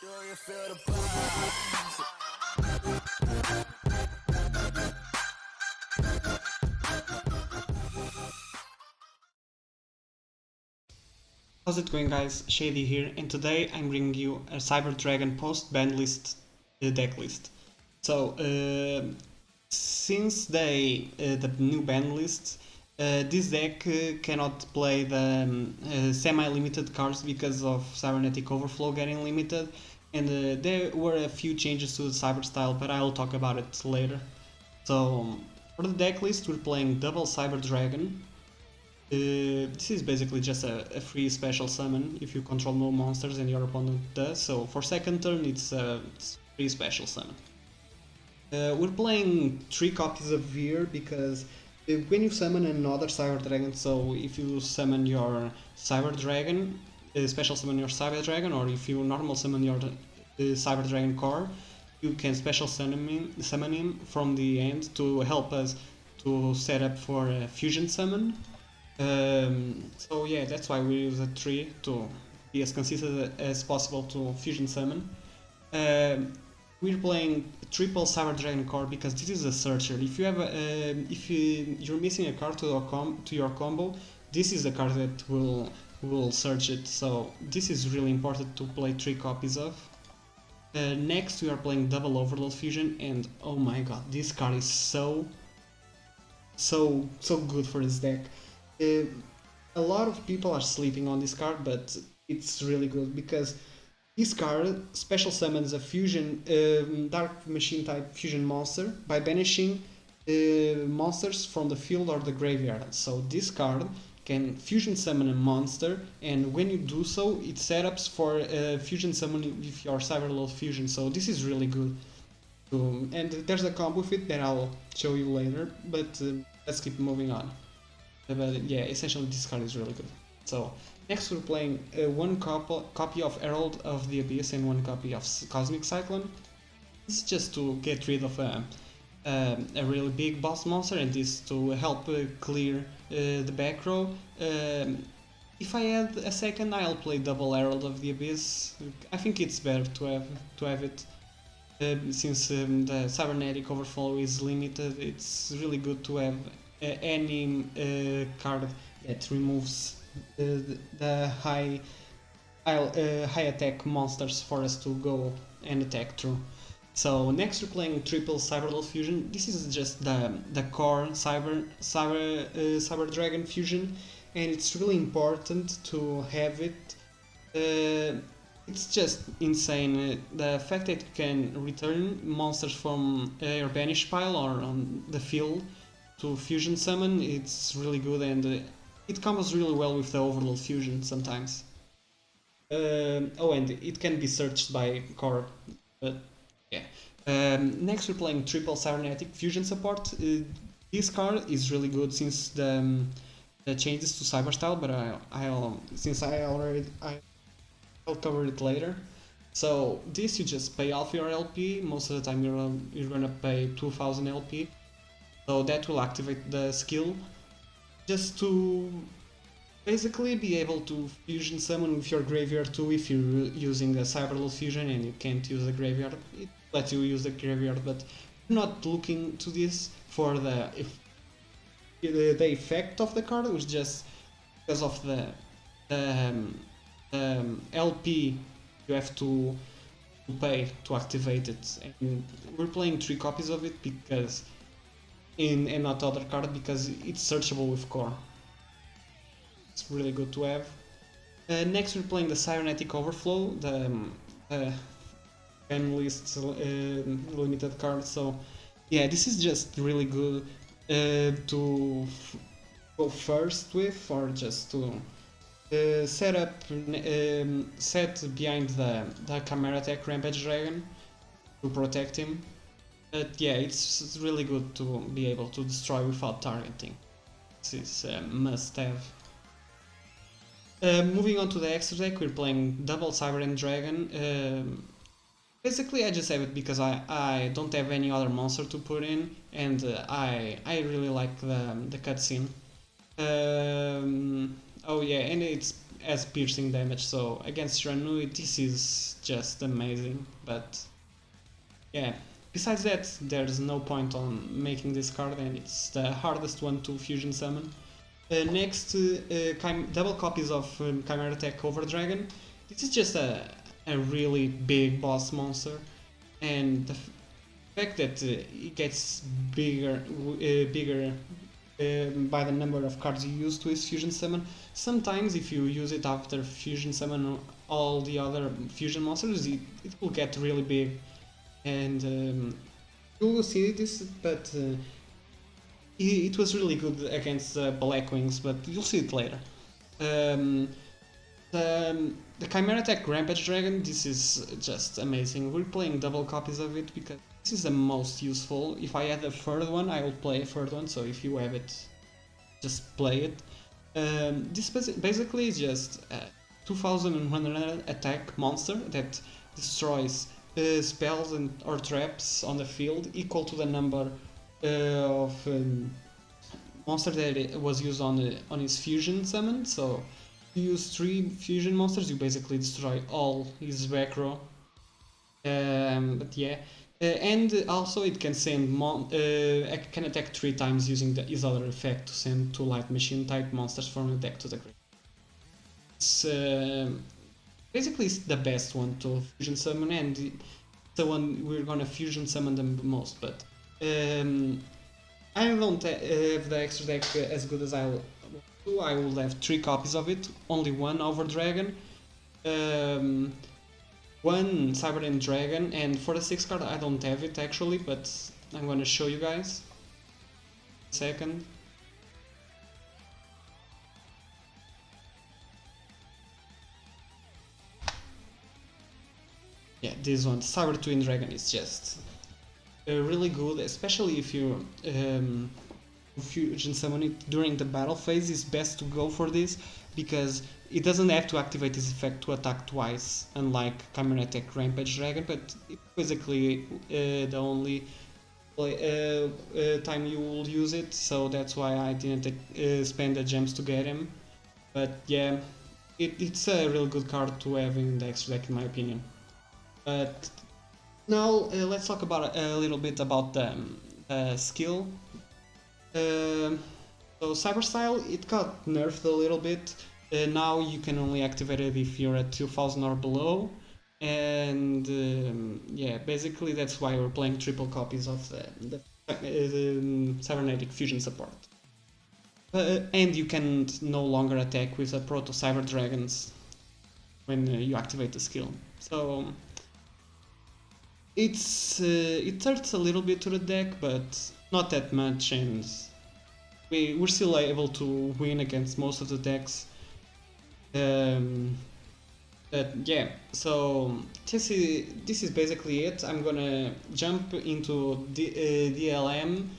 Do you feel the vibes? How's it going, guys? Shady here, and today I'm bringing you a Cyber Dragon post Banlist deck list. So, since the new Banlist, this deck cannot play the semi-limited cards because of Cybernetic Overflow getting limited, and there were a few changes to the Cyber style, but I'll talk about it later. So, for the deck list, we're playing double Cyber Dragon. This is basically just a free special summon if you control no monsters and your opponent does. So for second turn, it's free special summon. We're playing 3 copies of Veer because when you summon another Cyber Dragon, so if you summon your Cyber Dragon, special summon your Cyber Dragon, or if you normal summon your Cyber Dragon core, you can special summon him from the end to help us to set up for a fusion summon. So yeah, that's why we use a tree to be as consistent as possible to fusion summon. We're playing triple Cyber Dragon core because this is a searcher. If you have you're missing a card to your combo, this is the card that will search it. So this is really important to play 3 copies of. Next we are playing double Overload Fusion, and oh my god, this card is so good for this deck. A lot of people are sleeping on this card, but it's really good because this card special summons a fusion dark machine type fusion monster by banishing monsters from the field or the graveyard. So this card can fusion summon a monster, and when you do so, it setups for fusion summon with your Cyberload fusion. So this is really good. And there's a combo with it that I'll show you later, but let's keep moving on. But yeah, essentially this card is really good. So next we're playing one copy of Herald of the Abyss and one copy of Cosmic Cyclone. This is just to get rid of a really big boss monster, and this to help clear the back row. If I had a second, I'll play double Herald of the Abyss. I think it's better to have it. Since the cybernetic overflow is limited, it's really good to have any card that removes the high attack monsters for us to go and attack through. So next we're playing triple Cyberload Fusion. This is just the core Cyber Dragon fusion, and it's really important to have it. It's just insane. The fact that you can return monsters from your banish pile or on the field to fusion summon, it's really good, and it combos really well with the Overload Fusion sometimes. Oh, and it can be searched by core, but yeah. Next we're playing triple Cybernetic Fusion support. This card is really good since the changes to Cyber Style, but I'll cover it later. So this you just pay half your LP. Most of the time you're gonna pay 2000 LP. So that will activate the skill just to basically be able to fusion summon with your graveyard too if you're using a Cyberload Fusion and you can't use the graveyard. It lets you use the graveyard, but I'm not looking to this for the effect of the card, which just because of the LP you have to pay to activate it. And we're playing 3 copies of it because and not other card because it's searchable with core. It's really good to have. Next we're playing the Cybernetic Overflow, the Banlist limited card. So yeah, this is just really good to go first with, or just to set behind the Chimera Attack Rampage Dragon to protect him. But yeah, it's really good to be able to destroy without targeting. This is a must-have. Moving on to the extra deck, we're playing double Cyber and Dragon. Basically, I just have it because I don't have any other monster to put in, and I really like the cutscene. Oh yeah, and has piercing damage, so against Ranui this is just amazing. But yeah, besides that, there's no point on making this card, and it's the hardest one to fusion summon. Next, double copies of Chimera Attack Over Dragon. This is just a really big boss monster, and the fact that it gets bigger by the number of cards you use to its fusion summon. Sometimes if you use it after fusion summon all the other fusion monsters, it will get really big, and you will see this, but it was really good against Blackwings, but you'll see it later. The Chimera Attack Rampage Dragon, this is just amazing. We're playing double copies of it because this is the most useful. If I had a third one, I will play a third one, so if you have it, just play it. This basically is just a 2100 attack monster that destroys spells or traps on the field equal to the number of monster that it was used on his fusion summon. So you use 3 fusion monsters, you basically destroy all his back row. But yeah, and also it can send it can attack 3 times using his other effect to send 2 light machine type monsters from the deck to the grave. It's basically it's the best one to fusion summon, and the one we're gonna fusion summon the most. But I don't have the extra deck as good as I want to. I will have 3 copies of it, only 1 Over Dragon, 1 Cyber Dragon, and for the 6th card I don't have it actually, but I'm gonna show you guys. Second. Yeah, this one, Cyber Twin Dragon, is just really good, especially if you fusion summon it during the battle phase. It's best to go for this because it doesn't have to activate this effect to attack twice, unlike Chimera Attack Rampage Dragon, but it's basically the only time you will use it, so that's why I didn't spend the gems to get him. But yeah, it's a real good card to have in the extra deck in my opinion. But now let's talk about a little bit about the skill. So Cyber Style, it got nerfed a little bit. Now you can only activate it if you're at 2000 or below, and yeah, basically that's why we're playing triple copies of the cybernetic fusion support. And you can no longer attack with a Proto Cyber Dragons when you activate the skill. So it hurts a little bit to the deck, but not that much, and we're still able to win against most of the decks. But yeah, so this is basically it. I'm gonna jump into the DLM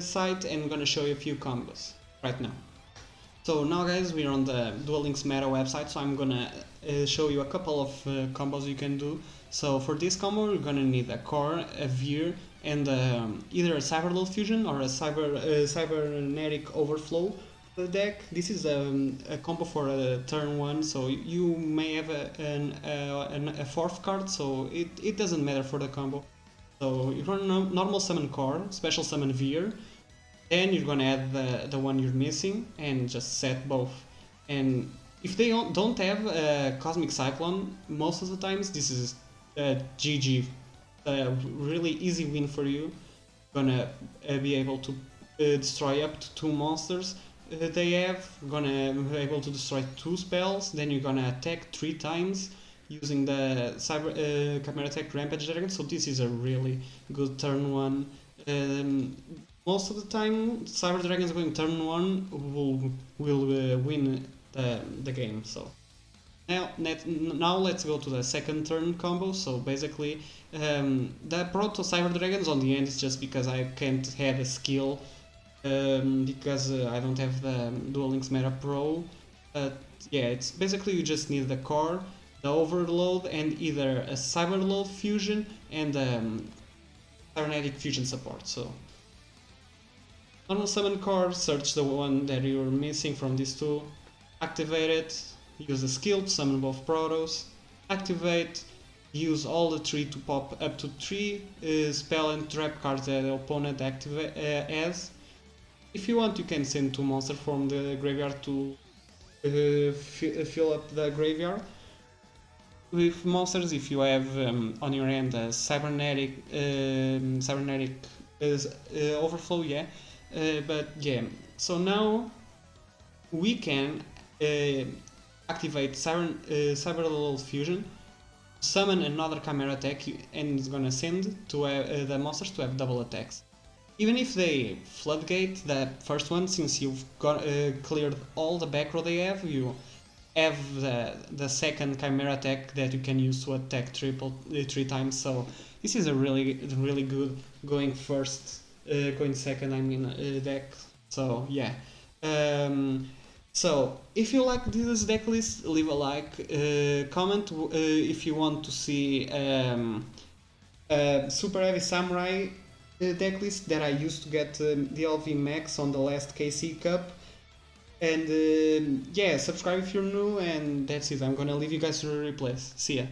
site and I'm gonna show you a few combos right now. So now guys, we're on the Duel Links Meta website, so I'm gonna show you a couple of combos you can do. So for this combo, you're gonna need a core, a veer, and either a Cyberload Fusion or a Cybernetic Overflow for the deck. This is a combo for turn 1, so you may have a 4th card, so it doesn't matter for the combo. So you run normal summon core, special summon veer, then you're gonna add the one you're missing and just set both. And if they don't have a Cosmic Cyclone, most of the times this is GG, a really easy win for you. Gonna be able to destroy up to 2 monsters they have. Gonna be able to destroy 2 spells, then you're gonna attack 3 times using the Chimera Attack Rampage Dragon, so this is a really good turn 1. Most of the time, Cyber Dragons going turn 1 will win the game. So now let's go to the second turn combo. So basically, the Proto Cyber Dragons on the end is just because I can't have a skill because I don't have the Duel Links Meta Pro. But yeah, it's basically you just need the core, the overload, and either a Cyberload Fusion and Cybernetic Fusion support. So normal summon core, search the one that you're missing from these 2, activate it, use a skill to summon both Protos, activate, use all the 3 to pop up to 3 spell and trap cards that the opponent has. If you want, you can send 2 monsters from the graveyard to fill up the graveyard. With monsters, if you have on your end a cybernetic overflow, yeah. But yeah, so now we can activate Cyber Fusion, summon another Chimera attack, and it's gonna send to the monsters to have double attacks. Even if they floodgate the first one, since you've cleared all the back row they have, you have the second Chimera attack that you can use to attack 3 times. So this is a really good going second. I mean deck. So yeah. So if you like this deck list, leave a like, comment if you want to see Super Heavy Samurai deck list that I used to get the LV Max on the last KC Cup. And yeah, subscribe if you're new, and that's it. I'm gonna leave you guys to the replays. See ya.